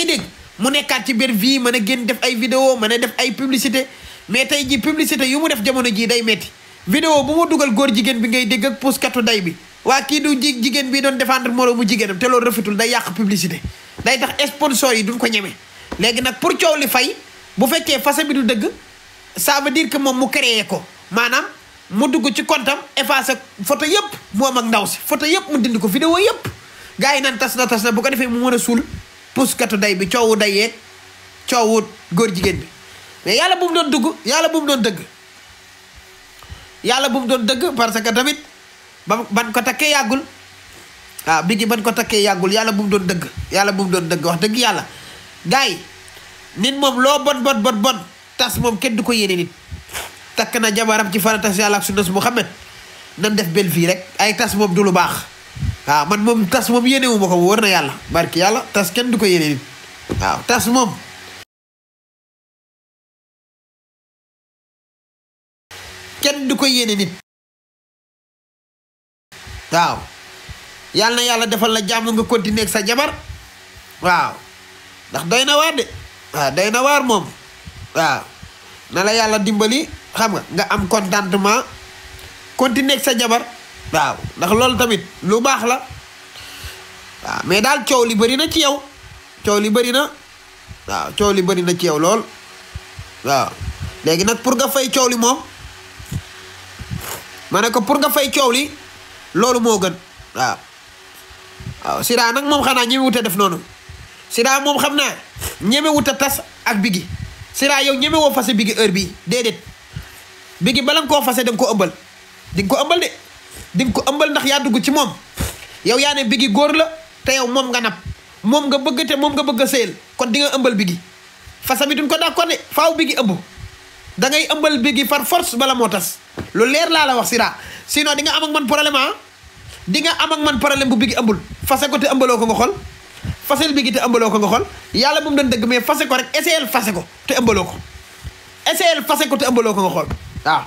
dégg mu nekkaat ci biir vie mën a génn def ay vidéo mën a def ay publicité mais tey ji publicité yu mu def jamono ji day metti vidéo bu mu dugal góor jigéen bi ngay dégg ak puuskatu day bi waa kii du jigéen bi doon défendre moroomu jigéenam te loolu rafetul day yàq publicité day tax sponsor yi duñ ko ñeme léegi nag pour coow li fay bu fekkee fase bi du dëgg ça veut dire que moom mu créé ko maanaam mu dugg ci comptam effacé photo yëpp moom ak ndaw si photo yëpp mu dindi ko vidéo yëpp gars yi naan tas na bu ko defee mu mën a suul puskatu day bi coowu day yeeg coowu góor jigéen bi mais yàlla bu mu doon dugg yàlla bu mu doon dëgg yàlla bu mu doon dëgg parce que tamit ban ko takkee yàggul waaw bi gi ban ko takkee yàggul yàlla bu mu doon dëgg yàlla bu mu doon dëgg wax dëgg yàlla gars yi nit moom loo bon tas moom kenn du ko yéene nit takk na jabaram ci faratas yàlla ak sunnas Muhammad nan def belle vie rek ay tas moom du lu baax waaw man moom tas moom yéene wu ma ko wóor na yàlla barki yàlla tas kenn du ko yéene nit waaw tas moom kenn du ko yéene nit waaw yàlla na yàlla defal la jàmm nga continuer ak sa jabar waaw ndax doy na waar de waaw doy na waar moom waaw na la yàlla dimbali xam nga am contentement continuer ak sa jabar waaw ndax loolu tamit lu baax la waaw mais daal coow li bëri na ci yow coow li bëri na waaw coow li bëri na ci yow lool waaw léegi nag pour nga fay coow li moom ma ne ko pour nga fay coow li loolu moo gën waaw waaw Sira nag moom xanaa ñeme wut a def noonu Sira moom xam naa ñeme wut a tas ak Biggi Sira yow ñeme woo fase Biggi heure bii déedéet Biggi bala nga koo fase da nga ko ëmbal di nga ko ëmbal de di nga ko ëmbal ndax yaa dugg ci moom yow yaa ne Biggi góor la te yow moom nga napp moom nga bëgg te moom nga bëgg a sëyal kon di nga ëmbal Biggi fase bi duñ ko d'accord de faaw Biggi ëmb da ngay ëmbal Biggi par force bala moo tas lu leer laa la wax Sira sinon di nga am ak man problème ah di nga am ak man problème bu Biggi ëmbul fase ko te ëmbaloo ko nga xool fasel Biggi te ëmbaloo ko nga xool yàlla bu mu doon dëgg mais fase ko rek essayel fase ko te ëmbaloo ko essayel fase ko te ëmbaloo ko nga xool waaw